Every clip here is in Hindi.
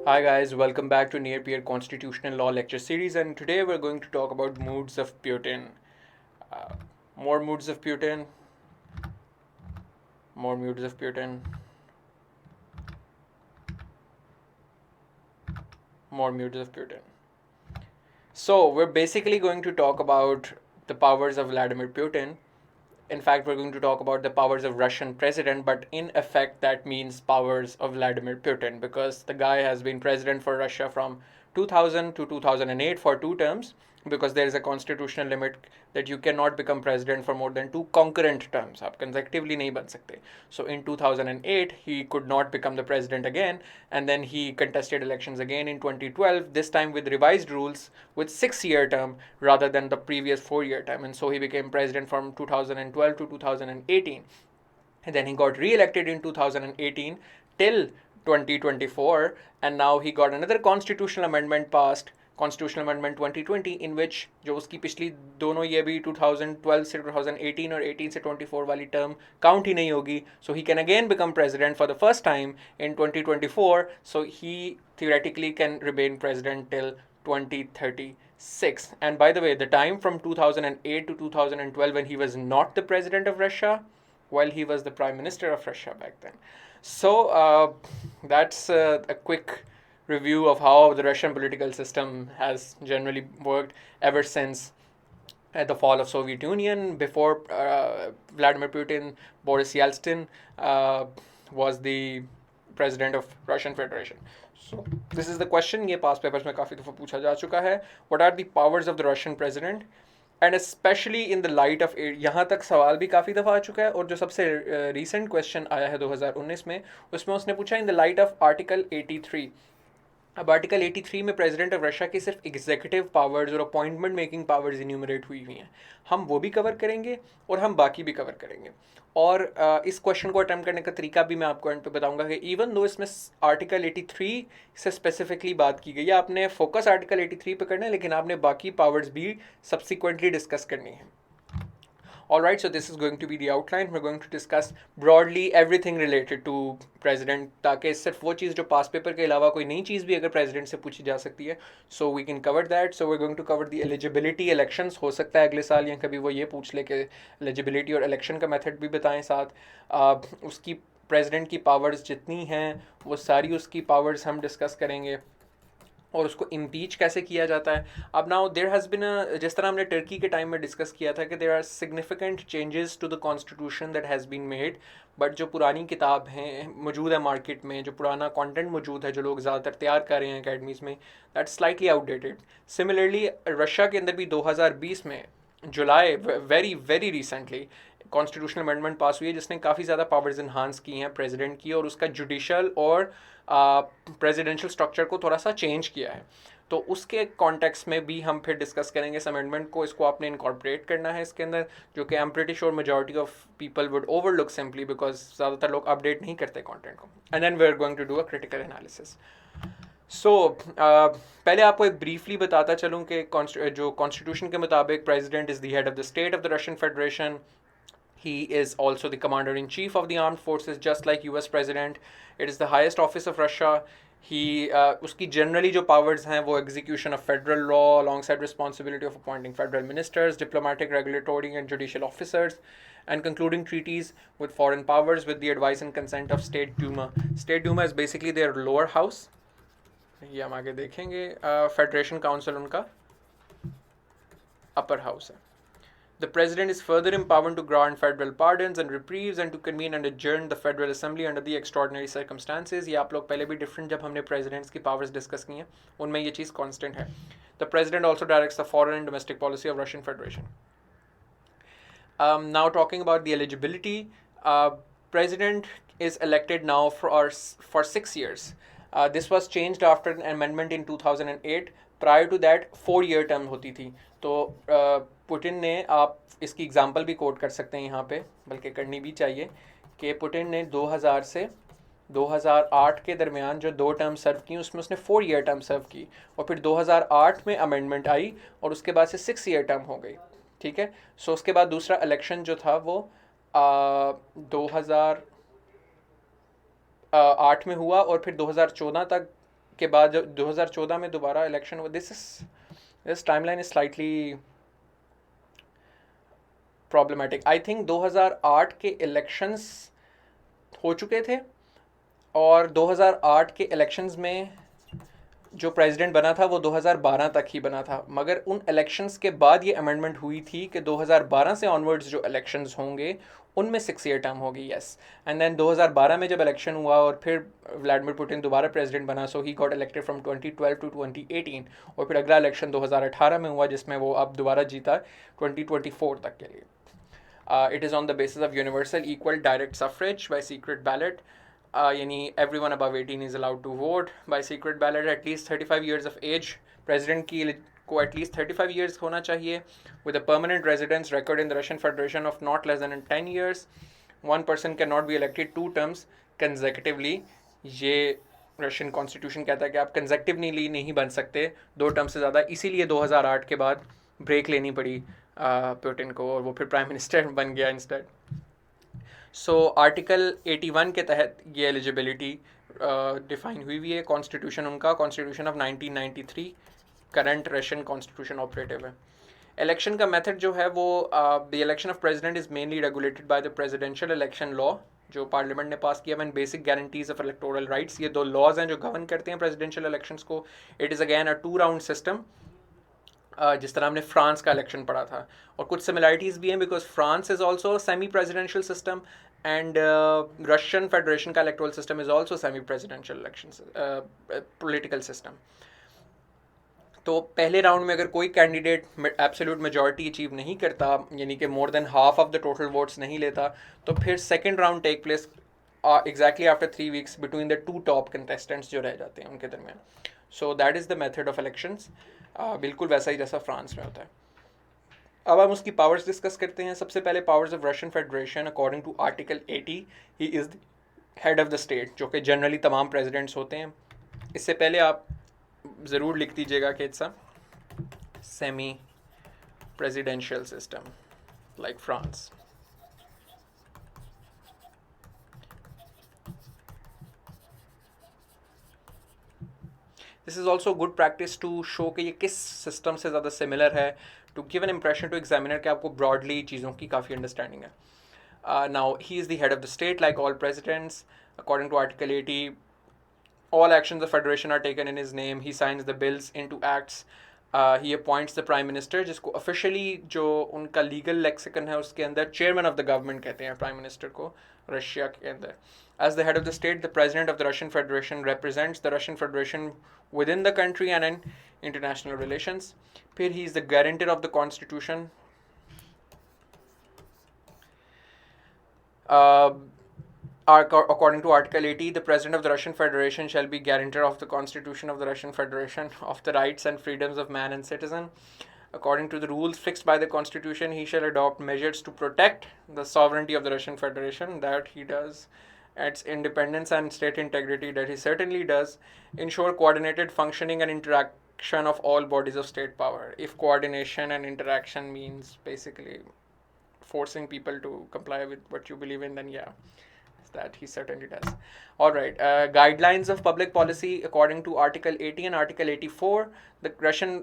Hi guys, welcome back to Near Peer Constitutional Law Lecture Series, and today we're going to talk about moods of Putin. Uh, more moods of Putin, more moods of Putin, more moods of Putin. So we're basically going to talk about the powers of Vladimir Putin. In fact, we're going to talk about the powers of Russian president, but in effect, that means powers of Vladimir Putin because the guy has been president for Russia from 2000 to 2008 for two terms because there is a constitutional limit that you cannot become president for more than two concurrent terms. आप consecutively नहीं बन सकते. So in 2008 he could not become the president again, and then he contested elections again in 2012. This time with revised rules with 6 year term rather than the previous 4 year term, and so he became president from 2012 to 2018. And then he got re-elected in 2018 till 2024, and now he got another constitutional amendment passed, constitutional amendment 2020, in which जो उसकी पिछली दोनों ये भी 2012 से 2018 और 18 से 24 वाली टर्म काउंट ही नहीं होगी, so he can again become president for the first time in 2024, so he theoretically can remain president till 2036. And by the way, the time from 2008 to 2012 when he was not the president of Russia, while he was the prime minister of Russia back then. So that's a quick review of how the Russian political system has generally worked ever since at the fall of Soviet Union. Before Vladimir Putin, Boris Yeltsin was the president of Russian Federation. So this is the question. ये past papers में काफ़ी दफ़ा पूछा जा चुका है. What are the powers of the Russian president? And specially in the light of यहाँ तक सवाल भी काफ़ी दफ़ा आ चुका है, और जो सबसे रिसेंट क्वेश्चन आया है 2019 में, उसमें उसने पूछा in the light of article 83. अब आर्टिकल 83 में प्रेसिडेंट ऑफ रशिया की सिर्फ एग्जीक्यूटिव पावर्स और अपॉइंटमेंट मेकिंग पावर्स इन्यूमरेट हुई हैं. हम वो भी कवर करेंगे और हम बाकी भी कवर करेंगे. और इस क्वेश्चन को अटेम्प्ट करने का तरीका भी मैं आपको एंड पे बताऊंगा कि इवन दो इसमें आर्टिकल 83 से स्पेसिफिकली बात की गई है, आपने फोकस आर्टिकल 83 पे करना है, लेकिन आपने बाकी पावर्स भी सब्सिक्वेंटली डिस्कस करनी है. All right, so this is going to be the outline. We're going to discuss broadly everything related to president, ताकि सिर्फ वो चीज़ जो पास पेपर के अलावा कोई नई चीज़ भी अगर प्रेसिडेंट से पूछी जा सकती है, so we can cover that. So we're going to cover the eligibility elections. हो सकता है अगले साल या कभी वो ये पूछ ले कि eligibility और election का मेथड भी बताएं साथ. उसकी प्रेसिडेंट की पावर्स जितनी हैं वो सारी उसकी पावर्स हम डिस्कस करेंगे, और उसको इम्पीच कैसे किया जाता है. अब नाउ देयर हैज़ बिन जिस तरह हमने टर्की के टाइम में डिस्कस किया था कि there are significant changes to the constitution that has been made, but जो पुरानी किताब हैं मौजूद है मार्केट में, जो पुराना कंटेंट मौजूद है जो लोग ज़्यादातर तैयार कर रहे हैं अकेडमीज़ में, that's slightly outdated. Similarly Russia के अंदर भी 2020 में जुलाई very very recently constitutional amendment pass हुई है जिसने काफ़ी ज़्यादा पावर्स इन्हांस की हैं प्रेसिडेंट की, और उसका जुडिशल और प्रेसिडेंशियल स्ट्रक्चर को थोड़ा सा चेंज किया है. तो उसके कॉन्टेक्स्ट में भी हम फिर डिस्कस करेंगे इस अमेंडमेंट को. इसको आपने इनकॉर्पोरेट करना है इसके अंदर, जो कि I am pretty sure majority of people would overlook simply because ज़्यादातर लोग अपडेट नहीं करते कंटेंट को. And then we are going to do a critical analysis. So पहले आपको एक ब्रीफली बताता चलूँ कि जो कॉन्स्टिट्यूशन के मुताबिक president is the head of the state of the Russian federation. He is also the commander-in-chief of the armed forces, just like US president. It is the highest office of Russia. He उसकी generally जो powers हैं वो execution of federal law alongside responsibility of appointing federal ministers, diplomatic, regulatory and judicial officers, and concluding treaties with foreign powers with the advice and consent of State Duma. State Duma is basically their lower house. ये हम आगे देखेंगे. Federation Council उनका upper house है. The president is further empowered to grant federal pardons and reprieves and to convene and adjourn the federal assembly under the extraordinary circumstances. ये आप लोग पहले भी different जब हमने presidents की powers discuss की हैं उनमें ये चीज़ constant है. The president also directs the foreign and domestic policy of Russian Federation. Now talking about the eligibility, president is elected now for 6 years. This was changed after an amendment in 2008. Prior to that 4 year term होती थी. तो पुतिन ने, आप इसकी एग्जांपल भी कोट कर सकते हैं यहाँ पे, बल्कि करनी भी चाहिए, कि पुतिन ने 2000 से 2008 के दरमियान जो 2 टर्म सर्व की उसमें उसने 4 year टर्म सर्व की, और फिर 2008 में अमेंडमेंट आई और उसके बाद से 6 year टर्म हो गई. ठीक है. सो उसके बाद दूसरा इलेक्शन जो था वो 2008 में हुआ, और फिर 2014 तक के बाद जब 2014 में दोबारा इलेक्शन हुआ, this timeline is slightly problematic. I think 2008 के इलेक्शंस हो चुके थे और 2008 के इलेक्शंस में जो प्रेसिडेंट बना था वो 2012 तक ही बना था, मगर उन इलेक्शंस के बाद ये अमेंडमेंट हुई थी कि 2012 से ऑनवर्ड्स जो इलेक्शंस होंगे उनमें 6 ईयर टर्म होगी। यस, एंड देन 2012 में जब इलेक्शन हुआ और फिर व्लादिमीर पुतिन दोबारा प्रेसिडेंट बना, so he got elected from 2012 to 2018, और फिर अगला इलेक्शन 2018 में हुआ जिसमें वो अब दोबारा जीता 2024 तक के लिए। It is on the basis of universal equal direct suffrage by secret ballot. यानी everyone above 18 is allowed to vote by secret ballot, at least 35 years of age. President की को at least 35 years होना चाहिए, with a permanent residence record in the Russian Federation of not less than 10 years. One person cannot be elected 2 terms consecutively. ये रशियन कॉन्स्टिट्यूशन कहता है कि आप कंजेक्टिवली नहीं बन सकते 2 टर्म से ज़्यादा, इसीलिए 2008 के बाद ब्रेक लेनी पड़ी पुतिन को और वो फिर प्राइम मिनिस्टर बन गया इंस्टेड। सो आर्टिकल 81 के तहत ये एलिजिबिलिटी डिफाइन हुई है। कॉन्स्टिट्यूशन उनका constitution of 1993 current Russian constitution operative है। इलेक्शन का मेथड जो है वो the election of president is mainly regulated by the presidential election law जो पार्लियामेंट ने पास किया, and basic guarantees of electoral rights. ये 2 लॉज हैं जो गवर्न करते हैं प्रेसिडेंशियल इलेक्शंस को। It is again a 2 round system, जिस तरह हमने फ्रांस का इलेक्शन पढ़ा था, और कुछ सिमिलैरिटीज़ भी हैं because France is also semi presidential system and Russian Federation का electoral system is also semi presidential election political system. तो पहले राउंड में अगर कोई कैंडिडेट एब्सोल्यूट मेजॉरिटी अचीव नहीं करता, यानी कि more than half of the total votes नहीं लेता, तो फिर second round take place exactly after 3 weeks between the 2 top contestants जो रह जाते हैं उनके दरमियान। So that is the method of elections, बिल्कुल वैसा ही जैसा फ्रांस में होता है। अब हम उसकी पावर्स डिस्कस करते हैं। सबसे पहले powers of Russian federation according to article 80, he is the head of the state, जो कि जनरली तमाम प्रेसिडेंट्स होते हैं। इससे पहले आप ज़रूर लिख दीजिएगा कि it's a semi presidential system like France. This is also good practice to show कि ये किस सिस्टम से ज़्यादा सिमिलर है, to give an impression to examiner कि आपको ब्रॉडली चीज़ों की काफ़ी अंडरस्टैंडिंग है। Now he is the head of the state like all presidents according to article 80। All actions of federation are taken in his name. He signs the bills into acts. He appoints the prime minister, जिसको officially जो उनका legal lexicon है उसके अंदर chairman of the government कहते हैं prime minister को रशिया के अंदर। As the head of the state, the president of the Russian Federation represents the Russian Federation within the country and in international relations. फिर he is the guarantor of the constitution. According to Article 80, the President of the Russian Federation shall be guarantor of the Constitution of the Russian Federation, of the rights and freedoms of man and citizen. According to the rules fixed by the Constitution, he shall adopt measures to protect the sovereignty of the Russian Federation, that he does, its independence and state integrity, that he certainly does, ensure coordinated functioning and interaction of all bodies of state power. If coordination and interaction means basically forcing people to comply with what you believe in, then yeah, that he certainly does. All right, guidelines of public policy according to Article 80 and Article 84. The Russian,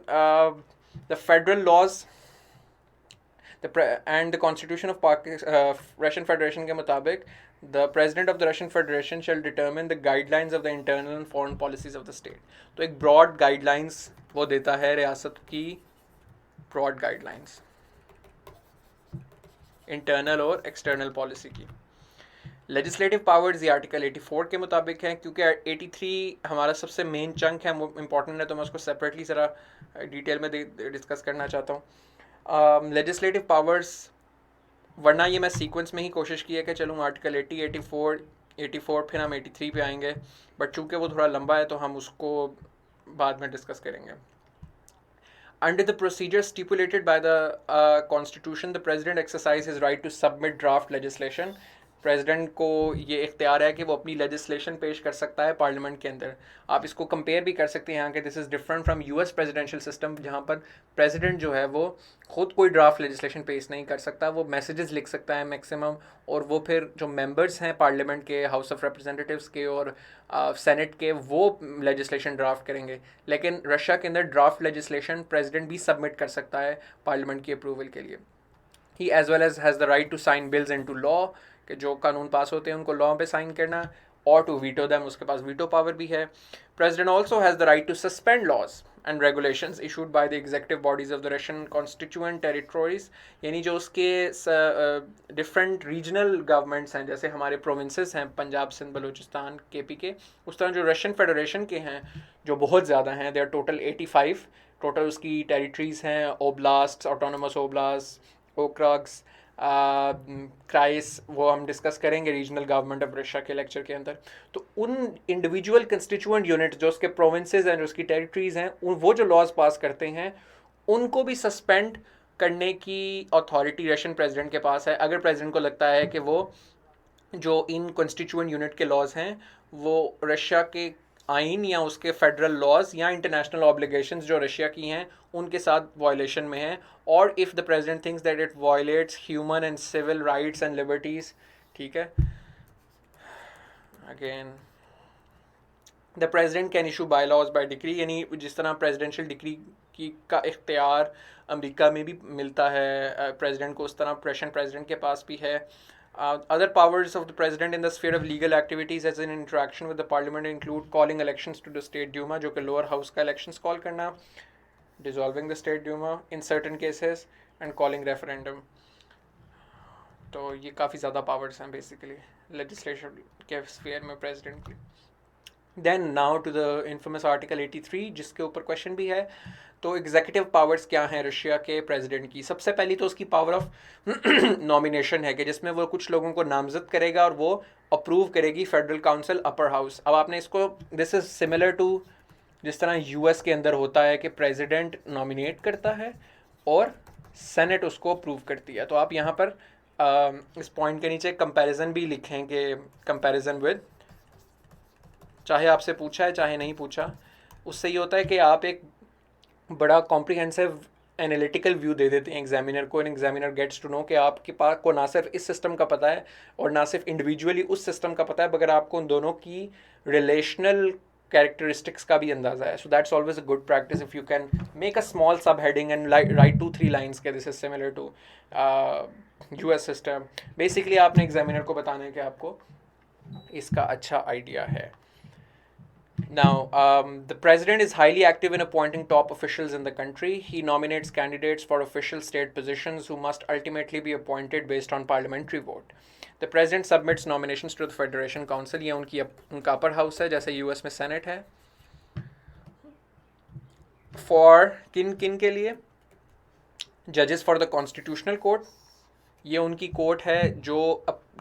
the federal laws, and the Constitution of Russian Federation के मुताबिक, the President of the Russian Federation shall determine the guidelines of the internal and foreign policies of the state. तो एक broad guidelines वो देता है रियासत की, broad guidelines internal और external policy की। लेजिस्लेटिव पावर्स ये आर्टिकल 84 के मुताबिक हैं, क्योंकि 83 हमारा सबसे मेन चंक है, वो इम्पॉर्टेंट है, तो मैं उसको सेपरेटली ज़रा डिटेल में डिस्कस करना चाहता हूँ। लेजिस्लेटिव पावर्स, वरना ये मैं सीक्वेंस में ही कोशिश की है कि चलूँ आर्टिकल 80, 84 फिर हम 83 पे आएंगे, बट चूँकि वो थोड़ा लंबा है तो हम उसको बाद में डिस्कस करेंगे। Under the procedure stipulated by the Constitution, the President exercises his right to submit draft legislation president को ये इख्तियार है कि वो अपनी लेजिस्लेशन पेश कर सकता है पार्लियामेंट के अंदर। आप इसको कंपेयर भी कर सकते हैं यहाँ के, this is different from US presidential system, जहाँ पर प्रेसिडेंट जो है वो खुद कोई ड्राफ्ट लेजिस्लेशन पेश नहीं कर सकता, वो मैसेजेस लिख सकता है मैक्सिमम, और वो फिर जो मेंबर्स हैं पार्लियामेंट के, हाउस ऑफ रिप्रेजेंटेटिव्स के और सेनेट के, वो लेजिस्लेशन ड्राफ्ट करेंगे। लेकिन रशिया के अंदर ड्राफ्ट लेजिस्लेशन प्रेसिडेंट भी सबमिट कर सकता है पार्लियामेंट की अप्रूवल के लिए। He as well as has the right to sign bills into law, कि जो कानून पास होते हैं उनको लॉ पे साइन करना, और टू वीटो दैम, उसके पास वीटो पावर भी है। President also has the right to suspend laws and regulations issued by the executive bodies of the Russian constituent territories, यानी जो उसके डिफरेंट रीजनल गवर्नमेंट्स हैं, जैसे हमारे प्रोविंसेस हैं पंजाब, सिंध, बलूचिस्तान, केपी के, उस तरह जो रशियन फेडरेशन के हैं जो बहुत ज़्यादा हैं, दे आर टोटल 85 टोटल उसकी टेरिटरीज़ हैं, ओब्लास्ट, ऑटोनोमस ओब्लास्ट, ओक्रग्स, क्राइस, वो हम डिस्कस करेंगे रीजनल गवर्नमेंट ऑफ रशिया के लेक्चर के अंदर। तो उन इंडिविजुअल कंस्टिट्यूएंट यूनिट जो उसके प्रोविंसेस हैं, जो उसकी टेरिटरीज़ हैं, वो जो लॉज पास करते हैं उनको भी सस्पेंड करने की अथॉरिटी रशियन प्रेसिडेंट के पास है, अगर प्रेसिडेंट को लगता है कि वो जो इन कॉन्स्टिट्यूएंट यूनिट के लॉज हैं वो रशिया के आइन या उसके फेडरल लॉज या इंटरनेशनल ऑब्लिगेशंस जो रशिया की हैं उनके साथ वायलेशन में हैं, और if the president thinks that it violates human and civil rights and liberties, ठीक है। Again the president can issue by laws by decree, यानी जिस तरह प्रेसिडेंशियल डिक्री की का इख्तियार अमेरिका में भी मिलता है प्रेसिडेंट को, उस तरह रशियन प्रेसिडेंट के पास भी है। Other powers of the president in the sphere of legal activities as in interaction with the parliament include calling elections to the state duma, जो कि lower house का elections call करना, dissolving the state duma in certain cases and calling referendum। तो ये काफ़ी ज़्यादा powers हैं basically legislation के sphere में president की। Then now to the infamous article 83 जिसके ऊपर क्वेश्चन भी है। तो एग्जीक्यूटिव पावर्स क्या हैं रशिया के प्रेसिडेंट की? सबसे पहली तो उसकी पावर ऑफ नॉमिनेशन है, कि जिसमें वो कुछ लोगों को नामजद करेगा और वो अप्रूव करेगी फेडरल काउंसिल, अपर हाउस। अब आपने इसको, दिस इज सिमिलर टू जिस तरह यूएस के अंदर होता है कि प्रेसिडेंट नॉमिनेट करता है और सेनेट उसको अप्रूव करती है। तो आप यहाँ पर इस पॉइंट के नीचे कंपैरिजन भी लिखें कि कंपैरिजन विद, चाहे आपसे पूछा है चाहे नहीं पूछा, उससे ये होता है कि आप एक बड़ा कॉम्प्रिहेंसिव एनालिटिकल व्यू दे देते हैं एग्जामिनर को, and examiner gets to know कि आपके पास को ना सिर्फ इस सिस्टम का पता है और ना सिर्फ इंडिविजुअली उस सिस्टम का पता है, मगर आपको उन दोनों की रिलेशनल कैरेक्टरिस्टिक्स का भी अंदाजा है। So that's always a good practice if you can make a small sub heading and write 2-3 lines के this is similar to US system. Basically आपने एग्जामिनर को बताना है कि आपको इसका अच्छा आइडिया है। Now, the president is highly active in appointing top officials in the country. He nominates candidates for official state positions who must ultimately be appointed based on parliamentary vote. The president submits nominations to the Federation Council. ये उनका upper house है, जैसे US में Senate है। For किन के लिए? Judges for the Constitutional Court. ये उनकी कोर्ट है जो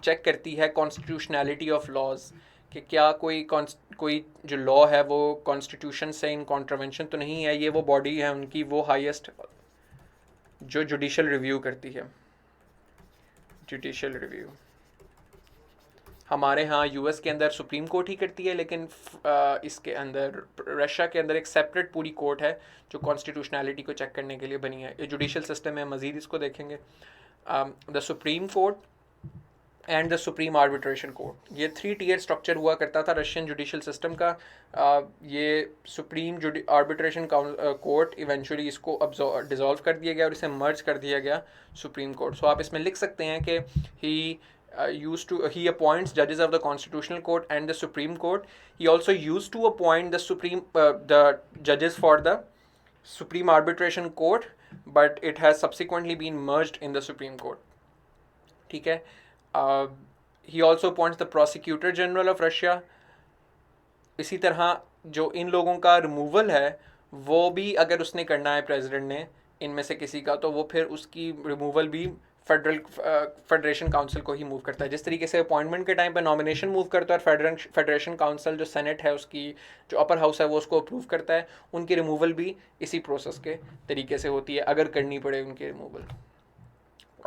चेक करती है कॉन्स्टिट्यूशनैलिटी ऑफ लॉज, कि क्या कोई जो लॉ है वो कॉन्स्टिट्यूशन से इन कॉन्ट्रवेंशन तो नहीं है। ये वो बॉडी है उनकी, वो हाईएस्ट जो जुडिशल रिव्यू करती है। जुडिशल रिव्यू हमारे यहाँ यूएस के अंदर सुप्रीम कोर्ट ही करती है, लेकिन इसके अंदर रशिया के अंदर एक सेपरेट पूरी कोर्ट है जो कॉन्स्टिट्यूशनैलिटी को चेक करने के लिए बनी है। ये जुडिशल सिस्टम है, मज़ीद इसको देखेंगे। The supreme court and the supreme arbitration court, ये 3 टियर स्ट्रक्चर हुआ करता था रशियन जुडिशल सिस्टम का। ये सुप्रीम आर्बिट्रेशन कोर्ट इवेंचुअली इसको डिज़ोल्व कर दिया गया और इसे मर्ज कर दिया गया सुप्रीम कोर्ट। सो आप इसमें लिख सकते हैं कि he appoints judges of the constitutional court and the supreme court. He also used to appoint the judges for the supreme arbitration court, but it has subsequently been merged in the supreme court. ठीक है। he also appoints the prosecutor general of Russia. इसी तरह जो इन लोगों का रिमूवल है वो भी अगर उसने करना है प्रेसिडेंट ने इनमें से किसी का, तो वो फिर उसकी रिमूवल भी फेडरेशन काउंसिल को ही मूव करता है। जिस तरीके से अपॉइंटमेंट के टाइम पे नॉमिनेशन मूव करता है और फेडरेशन काउंसिल जो सेनेट है उसकी जो अपर हाउस है वो उसको अप्रूव करता है, उनकी रिमूवल भी इसी प्रोसेस के तरीके से होती है अगर करनी पड़े उनकी removal.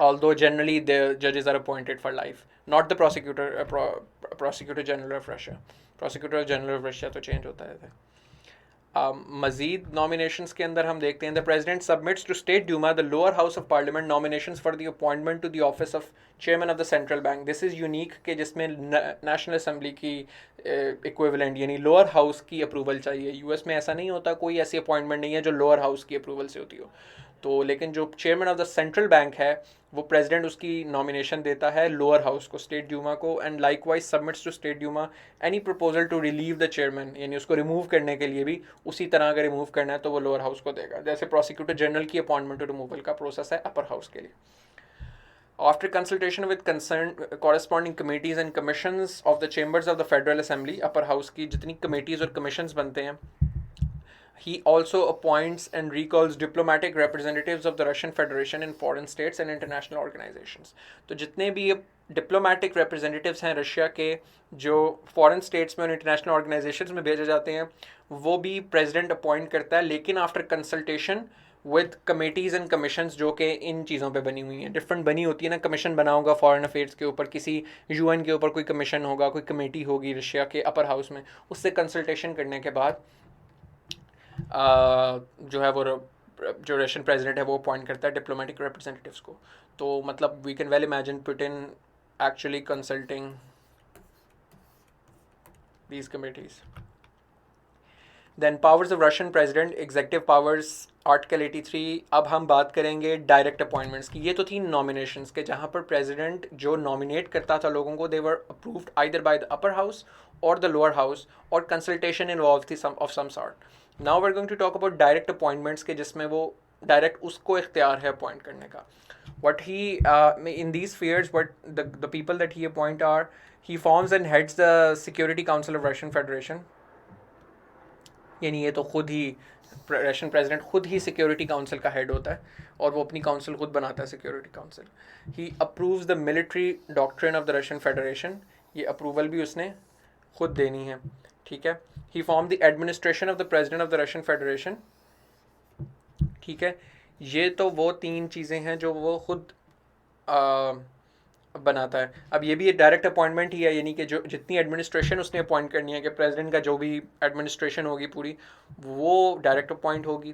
although generally the judges are appointed for life, not the prosecutor general of Russia. Prosecutor general of Russia तो change होता रहता है. मजीद नॉमिनेशंस के अंदर हम देखते हैं the president submits to state Duma the lower house of parliament nominations for the appointment to the office of chairman of the central bank. This is unique के जिसमें नेशनल असेंबली की इक्विवेलेंट यानी लोअर हाउस की अप्रूवल चाहिए. यूएस में ऐसा नहीं होता, कोई ऐसी अपॉइंटमेंट नहीं है जो लोअर हाउस की अप्रूवल से होती हो. तो लेकिन जो chairman of the central bank है वो प्रेसिडेंट उसकी नॉमिनेशन देता है लोअर हाउस को, स्टेट ड्यूमा को, and likewise submits to state Duma any proposal to relieve the chairman, यानी उसको रिमूव करने के लिए भी उसी तरह अगर रिमूव करना है तो वो लोअर हाउस को देगा. जैसे प्रोसिक्यूटर जनरल की अपॉइंटमेंट रिमूवल का प्रोसेस है अपर हाउस के लिए. After consultation with concerned corresponding committees and commissions of the chambers of the Federal Assembly, upper house की जितनी committees और commissions बनते हैं, he also appoints and recalls diplomatic representatives of the Russian Federation in foreign states and international organizations. तो जितने भी डिप्लोमेटिक representatives हैं रशिया के जो फॉरेन स्टेट्स में और इंटरनेशनल ऑर्गेनाइजेशंस में भेजे जाते हैं वो भी प्रेसिडेंट अपॉइंट करता है, लेकिन after consultation with committees and commissions जो कि इन चीज़ों पे बनी हुई हैं. डिफरेंट बनी होती है ना, कमीशन बना होगा फॉरेन अफेयर्स के ऊपर, किसी यूएन के ऊपर कोई कमीशन होगा, कोई कमेटी होगी रशिया के अपर हाउस में, उससे कंसल्टेशन करने के बाद जो है वो जो रशियन प्रेसिडेंट है वो अपॉइंट करता है डिप्लोमेटिक रिप्रेजेंटेटिव्स को. तो मतलब we can well imagine Putin actually consulting these committees. Then powers of Russian president, executive powers, article 83. अब हम बात करेंगे डायरेक्ट अपॉइंटमेंट्स की. ये तो थी नॉमिनेशंस के जहाँ पर प्रेसिडेंट जो नॉमिनेट करता था लोगों को, they were approved either by the upper house और द लोअर हाउस, और कंसल्टेशन इन्वॉल्व थी of some sort. Now we are going to talk about direct appointments के जिसमें वो डायरेक्ट उसको इख्तियार है अपॉइंट करने का. What he in these spheres, what the people that he appoint are, he forms and heads the Security Council of Russian Federation. यानी ये तो खुद ही रशियन प्रेसिडेंट खुद ही सिक्योरिटी काउंसिल का हेड होता है और वो अपनी काउंसिल खुद बनाता है security council. He approves the military doctrine of the Russian Federation. ये अप्रूवल भी उसने खुद देनी है, ठीक है. He form the administration of the president of the Russian Federation, ठीक है. ये तो वो तीन चीज़ें हैं जो वो खुद बनाता है. अब ये भी एक डायरेक्ट अपॉइंटमेंट ही है, यानी कि जो जितनी एडमिनिस्ट्रेशन उसने अपॉइंट करनी है कि प्रेसिडेंट का जो भी एडमिनिस्ट्रेशन होगी पूरी वो डायरेक्ट अपॉइंट होगी.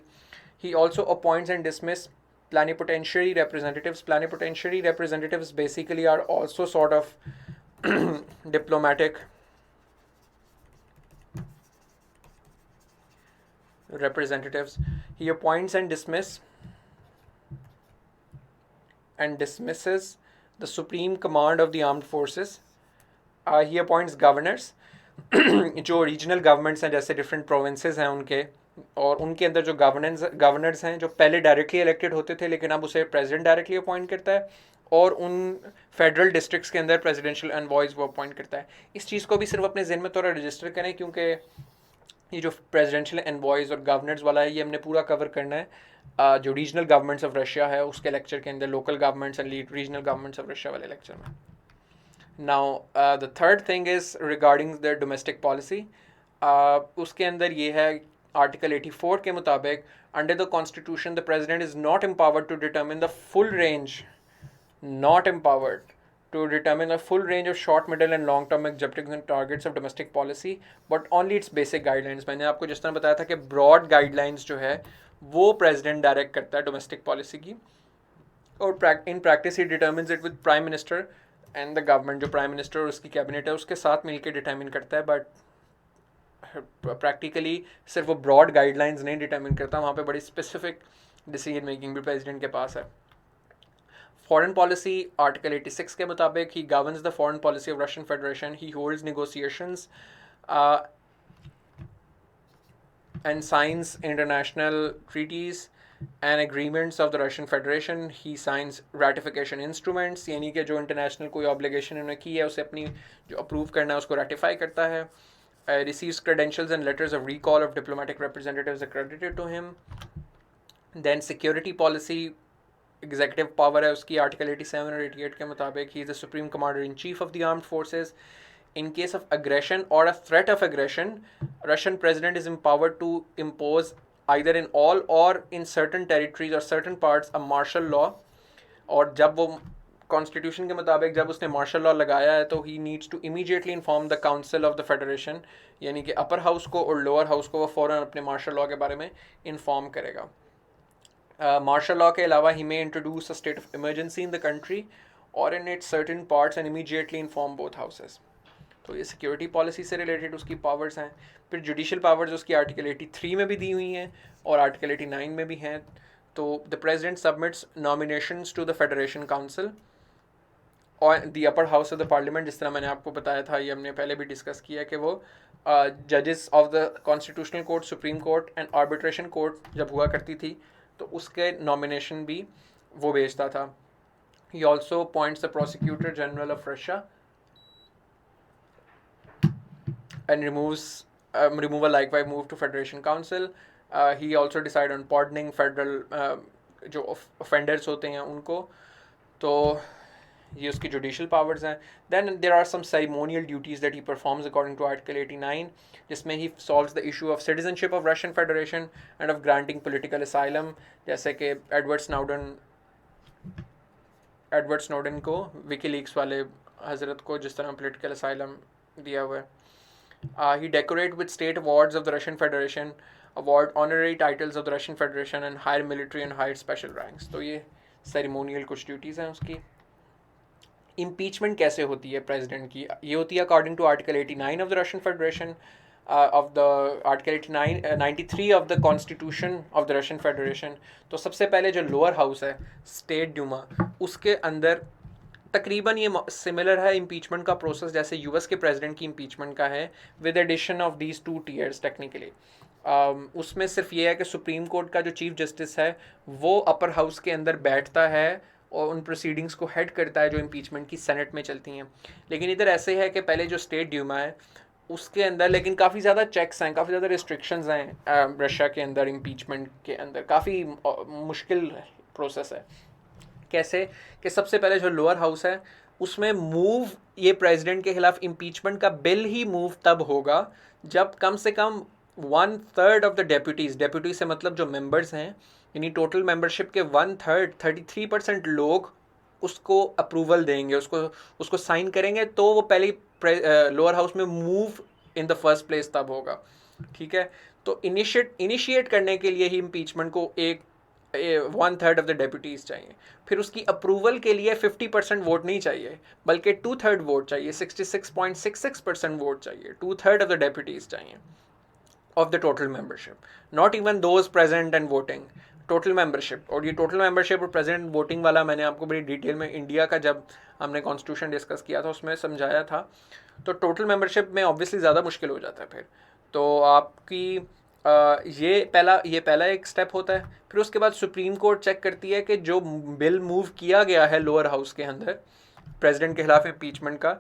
He also appoints and dismiss plenipotentiary representatives. Plenipotentiary representatives basically are also sort of diplomatic representatives. He appoints and dismisses the supreme command of the armed forces. He appoints governors. जो रीजनल गवर्नमेंट्स हैं जैसे डिफरेंट प्रोविंसेस हैं उनके, और उनके अंदर जो गवर्नर्स हैं जो पहले डायरेक्टली इलेक्टेड होते थे लेकिन अब उसे प्रेसिडेंट डायरेक्टली अपॉइंट करता है, और उन फेडरल डिस्ट्रिक्ट्स के अंदर प्रेसिडेंशियल एनवॉयज वो अपॉइंट करता है. इस चीज़ को भी सिर्फ अपने ज़हन में थोड़ा रजिस्टर करें क्योंकि ये जो प्रेसिडेंशियल एनवॉयज़ और गवर्नर्स वाला है ये हमने पूरा कवर करना है जो रीजनल गवर्नमेंट्स ऑफ रशिया है उसके लेक्चर के अंदर, local governments and regional governments of Russia वाले लेक्चर में. Now the third thing is regarding the domestic policy. उसके अंदर ये है आर्टिकल 84 के मुताबिक under the constitution the president is not empowered to determine the full range to determine the full range of short, middle and long term objectives and targets of domestic policy, but only its basic guidelines. मैंने आपको जिस तरह बताया था कि broad guidelines जो है वो प्रेसिडेंट डायरेक्ट करता है डोमेस्टिक पॉलिसी की, और in practice he determines it with prime minister and the government. जो प्राइम मिनिस्टर और उसकी कैबिनेट है उसके साथ मिलकर डिटर्मिन करता है, बट प्रैक्टिकली सिर्फ वो ब्रॉड गाइडलाइंस नहीं डिटर्मिन करता, वहाँ पे बड़ी स्पेसिफिक डिसीजन मेकिंग भी प्रेसिडेंट के पास है. Foreign policy, Article 86 के मुताबिक he governs the foreign policy of Russian Federation. He holds negotiations and signs international treaties and agreements of the Russian Federation. He signs ratification instruments, यानी कि जो international कोई obligation उन्होंने की है उसे अपनी जो approve करना है उसको ratify करता है. Receives credentials and letters of recall of diplomatic representatives accredited to him. Then security policy, executive power है उसकी आर्टिकल 87 और 88 के मुताबिक he is the supreme commander in chief of the armed forces. In case of aggression और a threat of aggression, Russian president is empowered to impose either in all or in certain territories or certain parts a martial law और जब वो कॉन्स्टिट्यूशन के मुताबिक जब उसने मार्शल लॉ लगाया है तो he needs to immediately inform the council of the federation, यानी कि अपर हाउस को और लोअर हाउस को वो फ़ौरन अपने मार्शल लॉ के बारे में इन्फॉर्म करेगा. मार्शल लॉ के अलावा he may introduce a state of emergency in the country और in its certain parts and immediately inform both houses. तो ये सिक्योरिटी पॉलिसी से रिलेटेड उसकी पावर्स हैं. फिर जुडिशल पावर्स उसकी आर्टिकल 83 में भी दी हुई हैं और आर्टिकल 89 में भी हैं. तो the president submits nominations to the federation council और the upper house of the parliament. जिस तरह मैंने आपको बताया था, ये हमने पहले भी डिस्कस किया कि वो जजेस of the constitutional court, supreme court and arbitration court जब हुआ करती थी तो उसके नॉमिनेशन भी वो भेजता था. ही also appoints the prosecutor general of Russia and removal likewise moved to Federation Council. He also decide on pardoning federal जो offenders होते हैं उनको. तो ये उसकी judicial powers हैं. Then there are some ceremonial duties that he performs according to Article 89, जिसमें he solves the issue of citizenship of Russian Federation and of granting political asylum. जैसे कि एडवर्ड स्नोडन को विकीलीक्स वाले हजरत को जिस तरह political asylum दिया हुआ है. He decorated with state awards of the Russian Federation, award honorary titles of the Russian Federation and higher military and higher special ranks. तो ये ceremonial कुछ duties हैं उसकी. Impeachment कैसे होती है प्रेसिडेंट की? ये होती है according to Article 89 of the Russian Federation, of the Article 89, 93 of the Constitution of the Russian Federation. तो सबसे पहले जो लोअर हाउस है, स्टेट ड्यूमा, उसके अंदर तकरीबन ये सिमिलर है इम्पीचमेंट का प्रोसेस जैसे यूएस के प्रेसिडेंट की इम्पीचमेंट का है, with addition of these 2 tiers technically. उसमें सिर्फ ये है कि सुप्रीम कोर्ट का जो चीफ जस्टिस है वो अपर हाउस के अंदर बैठता है और उन प्रोसीडिंग्स को हेड करता है जो इम्पीचमेंट की सेनेट में चलती हैं. लेकिन इधर ऐसे है कि पहले जो स्टेट ड्यूमा है उसके अंदर लेकिन काफ़ी ज़्यादा चेक्स हैं, काफ़ी ज़्यादा रिस्ट्रिक्शंस हैं रशिया के अंदर. इम्पीचमेंट के अंदर काफ़ी मुश्किल प्रोसेस है. कैसे कि सबसे पहले जो लोअर हाउस है उसमें मूव ये प्रेसिडेंट के खिलाफ इम्पीचमेंट का बिल ही मूव तब होगा जब कम से कम 1/3 ऑफ द डेप्यूटी से मतलब जो मेंबर्स हैं, यानी टोटल मेंबरशिप के 1/3 33% लोग उसको अप्रूवल देंगे, उसको साइन करेंगे, तो वो पहले लोअर हाउस में move in the first place तब होगा. ठीक है. तो इनिशिएट करने के लिए ही इम्पीचमेंट को 1/3 ऑफ द डेप्यूटीज चाहिए. फिर उसकी अप्रूवल के लिए 50% वोट नहीं चाहिए बल्कि 2/3 वोट चाहिए, 66.66% वोट चाहिए. 2/3 ऑफ द डेप्यूटीज चाहिए of the total membership, not even those present and voting. Total membership, और ये टोटल मेंबरशिप और प्रेजेंट वोटिंग वाला मैंने आपको बड़ी डिटेल में इंडिया का जब हमने कॉन्स्टिट्यूशन डिस्कस किया था उसमें समझाया था. तो टोटल मेंबरशिप में ऑब्वियसली ज़्यादा मुश्किल हो जाता है. फिर तो आपकी ये पहला एक स्टेप होता है. फिर उसके बाद सुप्रीम कोर्ट चेक करती है कि जो बिल मूव किया गया है लोअर हाउस के अंदर प्रेसिडेंट के खिलाफ इम्पीचमेंट का,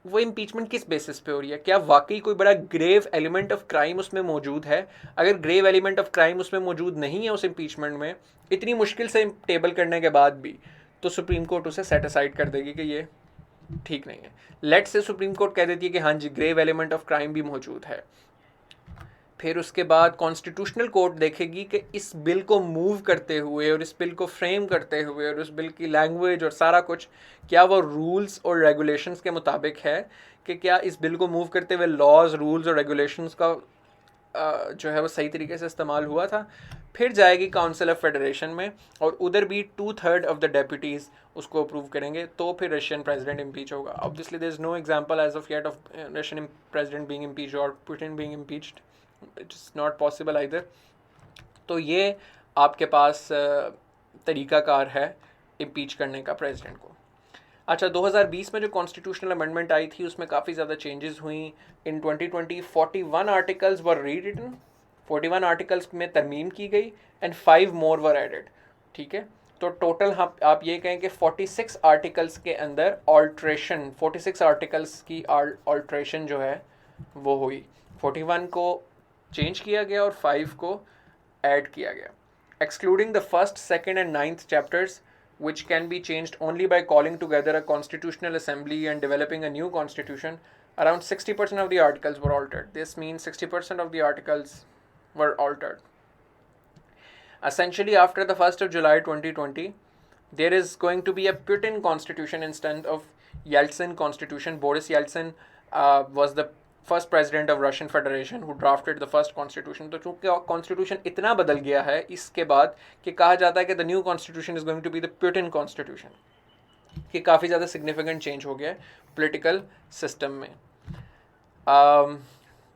वो इम्पीचमेंट किस बेसिस पे हो रही है. क्या वाकई कोई बड़ा ग्रेव एलिमेंट ऑफ क्राइम उसमें मौजूद है? अगर ग्रेव एलिमेंट ऑफ क्राइम उसमें मौजूद नहीं है उस इम्पीचमेंट में, इतनी मुश्किल से टेबल करने के बाद भी, तो सुप्रीम कोर्ट उसे सेट असाइड कर देगी कि ये ठीक नहीं है. लेट से सुप्रीम कोर्ट कह देती है कि हाँ जी ग्रेव एलिमेंट ऑफ क्राइम भी मौजूद है. फिर उसके बाद कॉन्स्टिट्यूशनल कोर्ट देखेगी कि इस बिल को मूव करते हुए और इस बिल को फ्रेम करते हुए और उस बिल की लैंग्वेज और सारा कुछ क्या वो रूल्स और रेगुलेशंस के मुताबिक है, कि क्या इस बिल को मूव करते हुए लॉज, रूल्स और रेगुलेशंस का जो है वो सही तरीके से इस्तेमाल हुआ था. फिर जाएगी काउंसिल ऑफ फेडरेशन में और उधर भी 2/3 ऑफ द डेप्यूटीज़ उसको अप्रूव करेंगे, तो फिर रशियन प्रेसिडेंट इम्पीच होगा. Obviously there is no example as of yet of Russian president being impeached और Putin being impeached. It's not possible either. तो ये आपके पास तरीकाकार है इम्पीच करने का प्रेसिडेंट को. अच्छा, 2020 में जो कॉन्स्टिट्यूशनल अमेंडमेंट आई थी उसमें काफ़ी ज़्यादा चेंजेस हुई. इन 2020 41 आर्टिकल्स वर रीरिटन, 41 आर्टिकल्स में तरमीम की गई एंड 5 मोर वर एडेड. ठीक है. तो टोटल आप ये कहें कि 46 आर्टिकल्स के अंदर ऑल्ट्रेशन, 46 आर्टिकल्स की ऑल्ट्रेशन जो है वो हुई. 41 को चेंज किया गया और 5 को ऐड किया गया. Excluding the first, second and 9th chapters which can be changed only by calling together a constitutional assembly and developing a new constitution, around 60% of the articles were altered. This means 60% of the articles were altered. Essentially, after the 1st of July 2020, there is going to be a Putin constitution instead of Yeltsin constitution. Boris Yeltsin was the first president of Russian Federation who drafted the first constitution. तो चूंकि constitution इतना बदल गया है इसके बाद कि कहा जाता है कि the new constitution is going to be the Putin constitution, कि काफ़ी ज़्यादा significant change हो गया है political system में.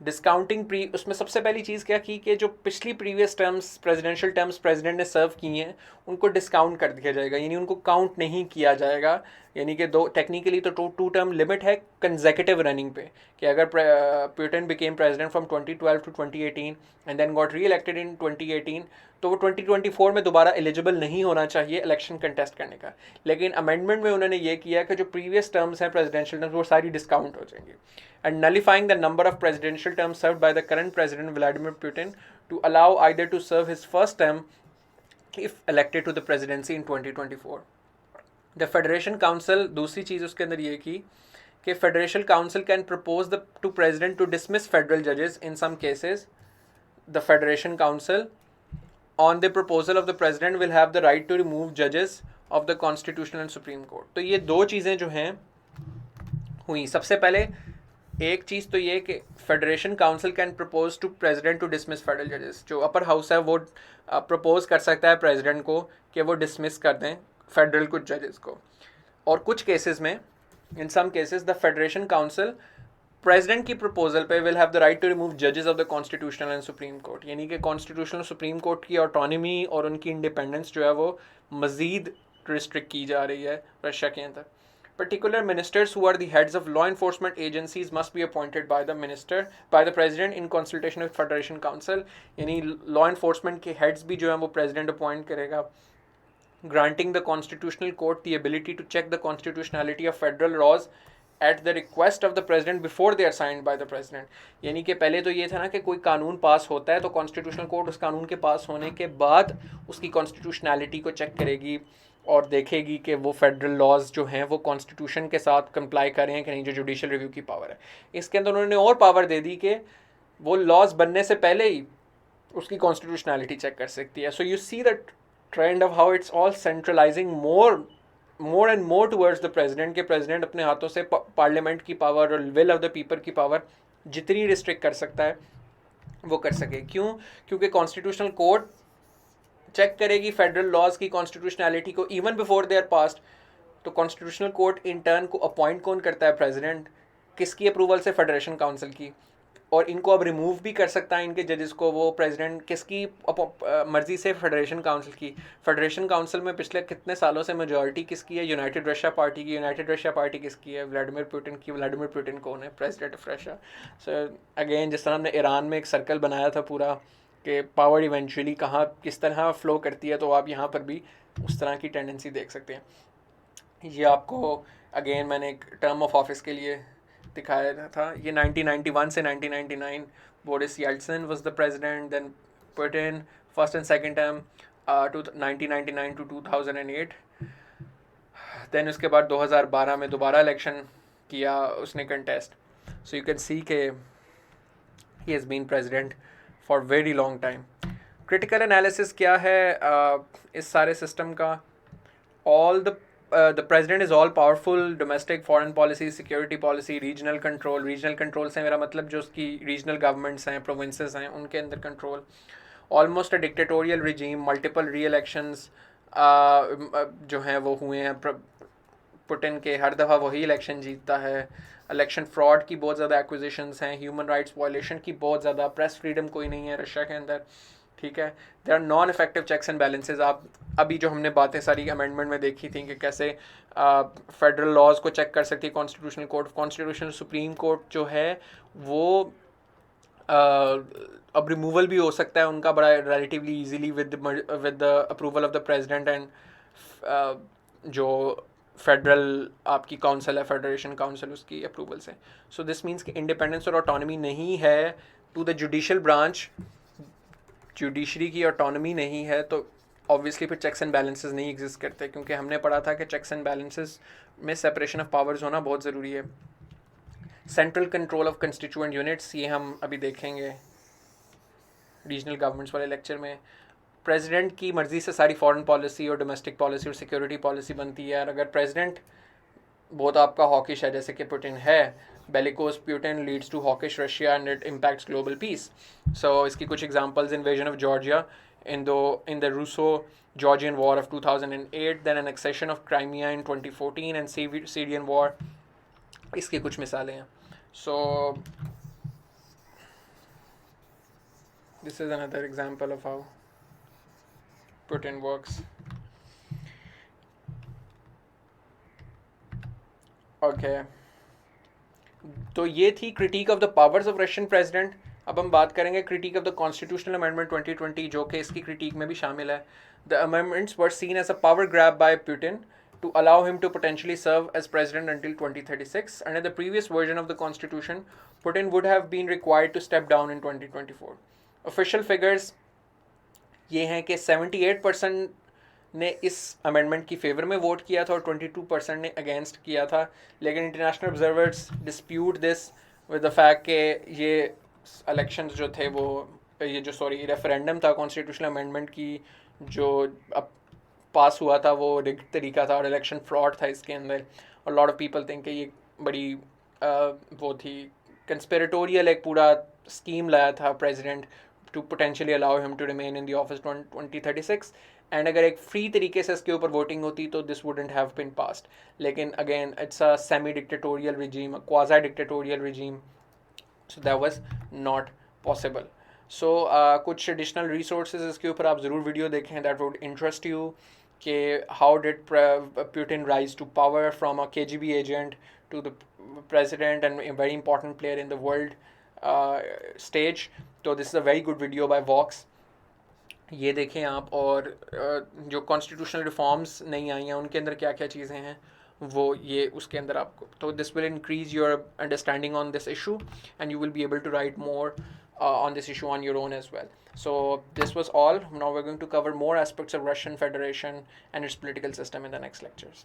डिस्काउंटिंग उसमें सबसे पहली चीज़ क्या की कि जो पिछली previous terms presidential terms president ने सर्व की हैं उनको डिस्काउंट कर दिया जाएगा, यानी उनको काउंट नहीं किया जाएगा. यानी कि दो टेक्निकली तो टू टर्म लिमिट है कंसेक्यूटिव रनिंग पे, कि अगर Putin became president from 2012 to 2018 and then got reelected in 2018, तो वो 2024 में दोबारा एलिजिबल नहीं होना चाहिए इलेक्शन कंटेस्ट करने का. लेकिन अमेंडमेंट में उन्होंने ये किया कि जो प्रीवियस टर्म्स हैं प्रेसिडेंशियल टर्म्स वो सारी डिस्काउंट हो जाएंगी. And nullifying the number of presidential terms served by the current president Vladimir Putin to allow either to serve his first term if elected to the presidency in 2024. The Federation Council, दूसरी चीज़ उसके अंदर ये की कि Federation Council can propose to president to dismiss federal judges in some cases. The Federation Council, on the proposal of the president, will have the right to remove judges of the Constitutional and Supreme Court. तो ये दो चीज़ें जो हैं हुई. सबसे पहले एक चीज़ तो ये कि federation council can propose to president to dismiss federal जजेस. जो अपर हाउस है वो प्रपोज कर सकता है प्रेसिडेंट को कि वो डिसमिस कर दें फेडरल कुछ जजेस को. और कुछ केसेस में, in some cases, the federation council president की प्रपोजल पे will have the right to remove जजेस of the constitutional and supreme court. यानी कि कॉन्स्टिट्यूशनल सुप्रीम कोर्ट की ऑटोनॉमी और उनकी इंडिपेंडेंस जो है वो मज़ीद रिस्ट्रिक्ट की जा रही है रशिया के अंदर. Particular ministers who are the heads of law enforcement agencies must be appointed by the president in consultation with Federation Council. यानी law enforcement के heads भी जो हैं वो president appoint करेगा. Granting the constitutional court the ability to check the constitutionality of federal laws at the request of the president before they are signed by the president. यानी कि पहले तो ये था ना कि कोई कानून पास होता है तो कॉन्स्टिट्यूशनल कोर्ट उस कानून के पास होने के बाद उसकी कॉन्स्टिट्यूशनैलिटी को चेक करेगी और देखेगी कि वो फेडरल लॉज जो हैं वो कॉन्स्टिट्यूशन के साथ कंप्लाई कर रहे हैं कि नहीं, जो जुडिशल रिव्यू की पावर है. इसके अंदर उन्होंने और पावर दे दी कि वो लॉज बनने से पहले ही उसकी कॉन्स्टिट्यूशनैलिटी चेक कर सकती है. So you see the trend of how it's all centralizing more and more towards the president के प्रेसिडेंट अपने हाथों से पार्लियामेंट की पावर और विल ऑफ द पीपल की पावर जितनी रिस्ट्रिक्ट कर सकता है वो कर सके. क्यों? क्योंकि कॉन्स्टिट्यूशनल कोर्ट चेक करेगी फेडरल लॉज की कॉन्स्टिट्यूशनैलिटी को even before they are passed. तो कॉन्स्टिट्यूशनल कोर्ट इन टर्न को अपॉइंट कौन करता है? प्रेसिडेंट. किसकी अप्रूवल से? फेडरेशन काउंसिल की. और इनको अब रिमूव भी कर सकता है इनके जजेस को वो प्रेसिडेंट. किसकी मर्जी से? फेडरेशन काउंसिल की. फेडरेशन काउंसिल में पिछले कितने सालों से मेजॉरिटी किसकी है? यूनाइटेड रशिया पार्टी की. यूनाइटेड रशिया पार्टी किसकी है? व्लादिमीर पुतिन की. व्लादिमीर पुतिन कौन है? President of Russia. So again जिस तरह हमने ईरान में एक सर्कल बनाया था पूरा कि पावर इवेंचुअली कहाँ किस तरह फ्लो करती है, तो आप यहाँ पर भी उस तरह की टेंडेंसी देख सकते हैं. ये आपको अगेन मैंने एक टर्म ऑफ ऑफिस के लिए दिखाया था. ये 1991 से 1999 Boris Yeltsin was the president, then Putin first and second term 1999 to 2008. Then उसके बाद 2012 में दोबारा इलेक्शन किया उसने contest. So you can see के he has been president for very long time. Critical analysis क्या है इस सारे सिस्टम का? All the president is all powerful, domestic, foreign policy, security policy, regional control से मेरा मतलब जो उसकी regional governments हैं, provinces हैं, उनके अंदर control. Almost a dictatorial regime, multiple re-elections जो हैं वो हुए हैं. पुतिन के हर दफ़ा वही इलेक्शन जीतता है. इलेक्शन फ्रॉड की बहुत ज़्यादा एक्विजिशंस हैं. ह्यूमन राइट्स वायलेशन की बहुत ज़्यादा. प्रेस फ्रीडम कोई नहीं है रशिया के अंदर. ठीक है. There are non effective checks and balances. आप अभी जो हमने बातें सारी अमेंडमेंट में देखी थी कि कैसे फेडरल लॉज को चेक कर सकती है constitutional court. Constitutional supreme court जो है वो अब रिमूवल भी हो सकता है उनका बड़ा relatively easily with the approval of the president and जो फेडरल आपकी काउंसिल है, फेडरेशन काउंसिल, उसकी अप्रूवल से. सो दिस मीन्स कि इंडिपेंडेंस और ऑटोनॉमी नहीं है to the judicial branch. Judiciary की ऑटोनॉमी नहीं है तो ऑब्वियसली फिर चेक्स एंड बैलेंसेस नहीं एग्जिस्ट करते, क्योंकि हमने पढ़ा था कि चेक्स एंड बैलेंसेस में सेपरेशन ऑफ पावर्स होना बहुत ज़रूरी है. Central control of constituent units, ये हम अभी देखेंगे रीजनल गवर्नमेंट्स वाले लेक्चर में. प्रेसिडेंट की मर्ज़ी से सारी फॉरेन पॉलिसी और डोमेस्टिक पॉलिसी और सिक्योरिटी पॉलिसी बनती है, और अगर प्रेसिडेंट बहुत आपका हॉकिश है जैसे कि पुतिन है, bellicose Putin leads to hawkish Russia and it impacts global peace. सो इसकी कुछ examples: invasion of Georgia in the Russo-Georgian War of 2008, then annexation of Crimea in 2014 and Syrian war. इसकी कुछ मिसालें हैं. So this is another example of how Putin works. Okay. तो ये थी critic of the powers of Russian president. अब हम बात करेंगे critic of the constitutional amendment 2020, जो कि इसकी क्रिटिक में भी शामिल है. The amendments were seen as a power grab by Putin to allow him to potentially serve as president until 2036. Under the previous version of the constitution, Putin would have been required to step down in 2024. Official figures ये हैं कि 78% ने इस अमेंडमेंट की फेवर में वोट किया था और 22% ने अगेंस्ट किया था. लेकिन international observers dispute this with the fact कि ये इलेक्शंस जो थे वो रेफरेंडम था कॉन्स्टिट्यूशनल अमेंडमेंट की जो अब पास हुआ था वो रिग्ड तरीका था और इलेक्शन फ्रॉड था इसके अंदर. और लॉट ऑफ पीपल थिंक कि ये बड़ी वो थी कंस्पिरेटोरियल, एक पूरा स्कीम लाया था president to potentially allow him to remain in the office 2036. And अगर एक फ्री तरीके से इसके ऊपर वोटिंग होती तो this wouldn't have been passed. लेकिन again it's a semi dictatorial regime, a quasi dictatorial regime, so that was not possible. So कुछ एडिशनल रिसोर्सेज इसके ऊपर आप ज़रूर वीडियो देखें, दैट वुड इंटरेस्ट यू, कि how did Putin rise to power from a KGB agent to the president and a very important player in the world stage. तो this is a very good video by Vox. ये देखें आप. और जो कॉन्स्टिट्यूशनल रिफॉर्म्स नहीं आई हैं उनके अंदर क्या क्या चीज़ें हैं वो ये उसके अंदर आपको, तो this will increase your understanding on this issue and you will be able to write more on this issue on your own as well. So this was all. Now we're going to cover more aspects of Russian Federation and its political system in the next lectures.